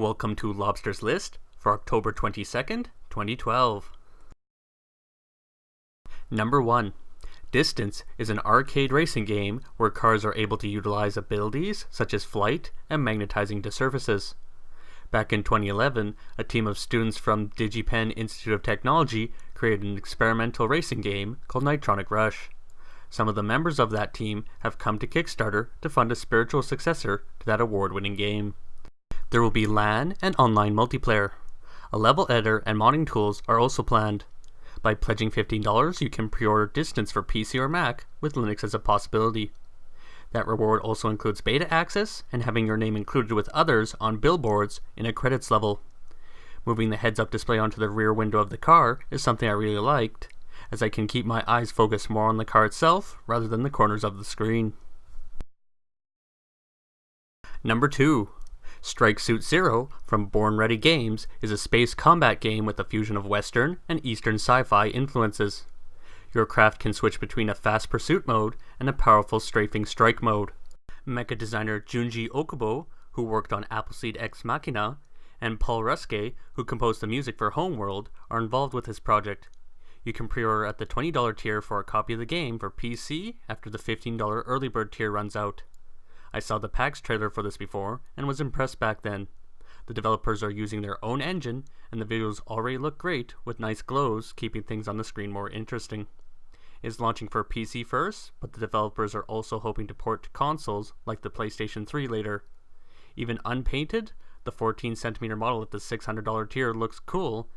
Welcome to Lobster's list for October 22nd, 2012. Number 1. Distance is an arcade racing game where cars are able to utilize abilities such as flight and magnetizing to surfaces. Back in 2011, a team of students from DigiPen Institute of Technology created an experimental racing game called Nitronic Rush. Some of the members of that team have come to Kickstarter to fund a spiritual successor to that award-winning game. There will be LAN and online multiplayer. A level editor and modding tools are also planned. By pledging $15, you can pre-order Distance for PC or Mac, with Linux as a possibility. That reward also includes beta access and having your name included with others on billboards in a credits level. Moving the heads-up display onto the rear window of the car is something I really liked, as I can keep my eyes focused more on the car itself rather than the corners of the screen. Number 2. Strike Suit Zero from Born Ready Games is a space combat game with a fusion of Western and Eastern sci-fi influences. Your craft can switch between a fast pursuit mode and a powerful strafing strike mode. Mecha designer Junji Okubo, who worked on Appleseed Ex Machina, and Paul Ruske, who composed the music for Homeworld, are involved with this project. You can pre-order at the $20 tier for a copy of the game for PC after the $15 early bird tier runs out. I saw the PAX trailer for this before and was impressed back then. The developers are using their own engine and the visuals already look great with nice glows keeping things on the screen more interesting. It is launching for PC first, but the developers are also hoping to port to consoles like the PlayStation 3 later. Even unpainted, the 14cm model at the $600 tier looks cool.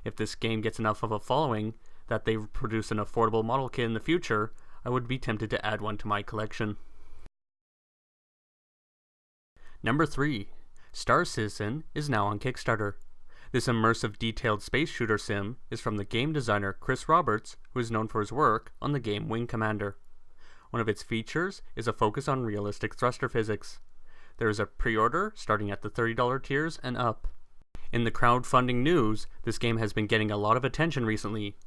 If this game gets enough of a following that they produce an affordable model kit in the future, I would be tempted to add one to my collection. Number 3. Star Citizen is now on Kickstarter. This immersive detailed space shooter sim is from the game designer Chris Roberts, who is known for his work on the game Wing Commander. One of its features is a focus on realistic thruster physics. There is a pre-order starting at the $30 tiers and up. In the crowdfunding news, this game has been getting a lot of attention recently.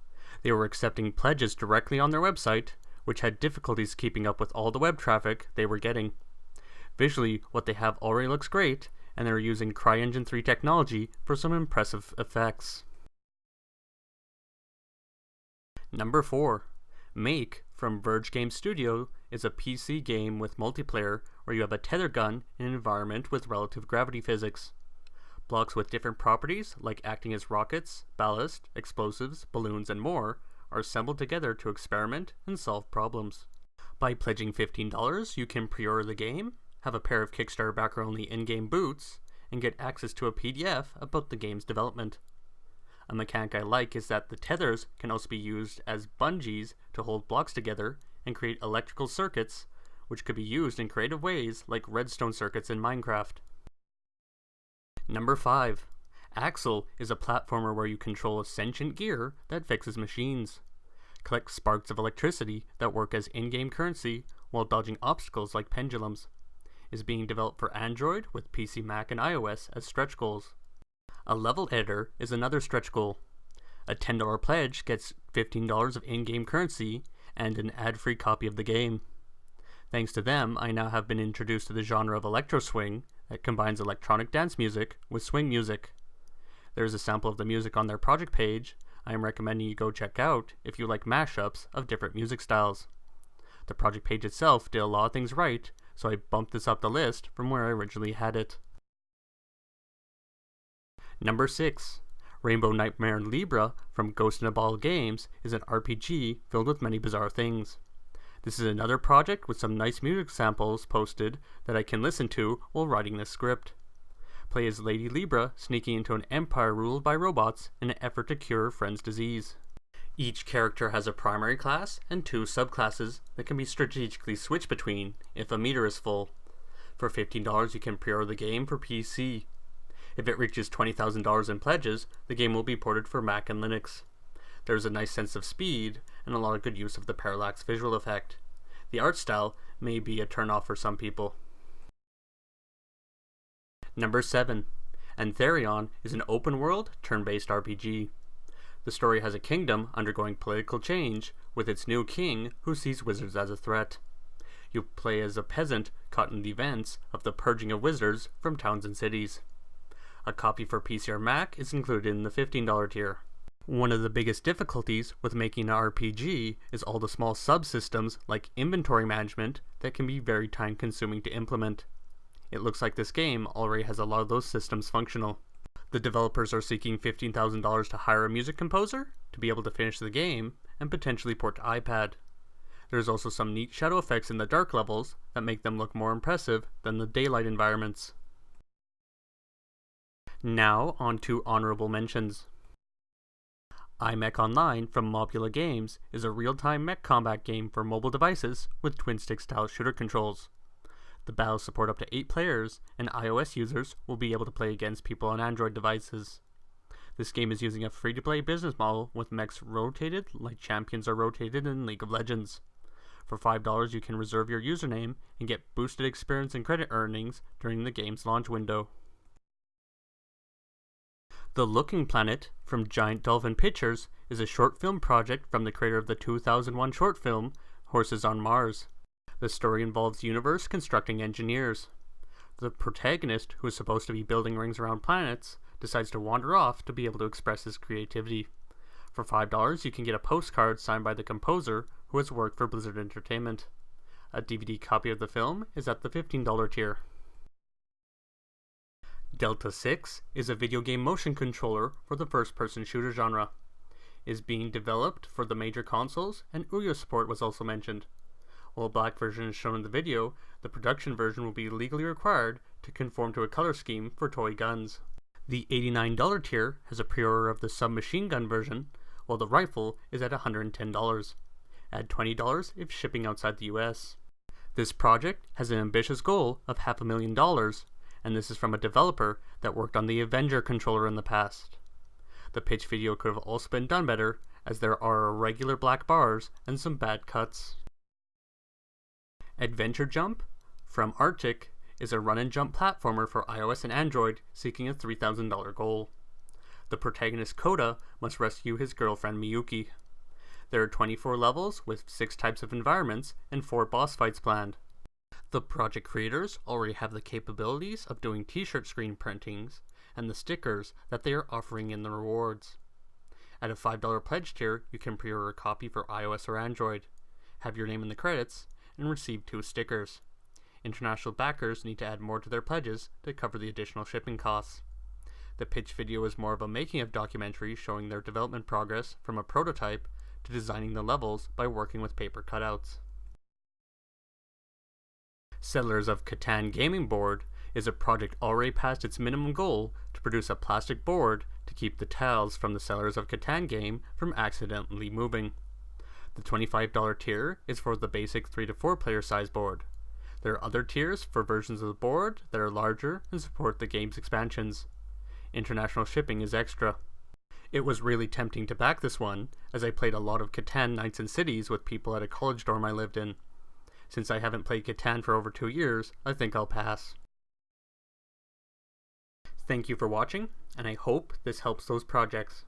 They were accepting pledges directly on their website, which had difficulties keeping up with all the web traffic they were getting. Visually, what they have already looks great, and they're using CryEngine 3 technology for some impressive effects. Number 4. Make from Verge Game Studio is a PC game with multiplayer where you have a tether gun in an environment with relative gravity physics. Blocks with different properties, like acting as rockets, ballast, explosives, balloons, and more, are assembled together to experiment and solve problems. By pledging $15, you can pre-order the game, have a pair of Kickstarter backer-only in-game boots, and get access to a PDF about the game's development. A mechanic I like is that the tethers can also be used as bungees to hold blocks together and create electrical circuits, which could be used in creative ways like redstone circuits in Minecraft. Number 5. Axle is a platformer where you control a sentient gear that fixes machines. Collect sparks of electricity that work as in-game currency while dodging obstacles like pendulums. Is being developed for Android with PC, Mac, and iOS as stretch goals. A level editor is another stretch goal. A $10 pledge gets $15 of in-game currency and an ad-free copy of the game. Thanks to them, I now have been introduced to the genre of electro swing that combines electronic dance music with swing music. There is a sample of the music on their project page I am recommending you go check out if you like mashups of different music styles. The project page itself did a lot of things right, so I bumped this up the list from where I originally had it. Number 6. Rainbow Nightmare Libra from Ghost in a Bottle Games is an RPG filled with many bizarre things. This is another project with some nice music samples posted that I can listen to while writing this script. Play as Lady Libra sneaking into an empire ruled by robots in an effort to cure her friend's disease. Each character has a primary class and 2 subclasses that can be strategically switched between if a meter is full. For $15 you can pre-order the game for PC. If it reaches $20,000 in pledges, the game will be ported for Mac and Linux. There is a nice sense of speed and a lot of good use of the parallax visual effect. The art style may be a turn-off for some people. Number 7. Antharion is an open-world, turn-based RPG. The story has a kingdom undergoing political change, with its new king who sees wizards as a threat. You play as a peasant caught in the events of the purging of wizards from towns and cities. A copy for PC or Mac is included in the $15 tier. One of the biggest difficulties with making an RPG is all the small subsystems like inventory management that can be very time consuming to implement. It looks like this game already has a lot of those systems functional. The developers are seeking $15,000 to hire a music composer to be able to finish the game and potentially port to iPad. There's also some neat shadow effects in the dark levels that make them look more impressive than the daylight environments. Now on to honorable mentions. iMech Online from Mobula Games is a real-time mech combat game for mobile devices with twin-stick style shooter controls. The battles support up to 8 players, and iOS users will be able to play against people on Android devices. This game is using a free-to-play business model with mechs rotated like champions are rotated in League of Legends. For $5 you can reserve your username and get boosted experience and credit earnings during the game's launch window. The Looking Planet from Giant Dolphin Pictures is a short film project from the creator of the 2001 short film Horses on Mars. The story involves universe constructing engineers. The protagonist, who is supposed to be building rings around planets, decides to wander off to be able to express his creativity. For $5 you can get a postcard signed by the composer who has worked for Blizzard Entertainment. A DVD copy of the film is at the $15 tier. Delta 6 is a video game motion controller for the first-person shooter genre. It is being developed for the major consoles, and Ouya support was also mentioned. While a black version is shown in the video, the production version will be legally required to conform to a color scheme for toy guns. The $89 tier has a pre-order of the submachine gun version, while the rifle is at $110. Add $20 if shipping outside the US. This project has an ambitious goal of $500,000, and this is from a developer that worked on the Avenger controller in the past. The pitch video could have also been done better, as there are irregular black bars and some bad cuts. Adventure Jump from Arctic is a run and jump platformer for iOS and Android seeking a $3,000 goal. The protagonist Koda must rescue his girlfriend Miyuki. There are 24 levels with 6 types of environments and 4 boss fights planned. The project creators already have the capabilities of doing t-shirt screen printings and the stickers that they are offering in the rewards. At a $5 pledge tier, you can pre-order a copy for iOS or Android, have your name in the credits, and receive 2 stickers. International backers need to add more to their pledges to cover the additional shipping costs. The pitch video is more of a making-of documentary showing their development progress from a prototype to designing the levels by working with paper cutouts. Settlers of Catan Gaming Board is a project already past its minimum goal to produce a plastic board to keep the tiles from the Settlers of Catan game from accidentally moving. The $25 tier is for the basic 3 to 4 player size board. There are other tiers for versions of the board that are larger and support the game's expansions. International shipping is extra. It was really tempting to back this one, as I played a lot of Catan Nights and Cities with people at a college dorm I lived in. Since I haven't played Catan for over 2 years, I think I'll pass. Thank you for watching, and I hope this helps those projects.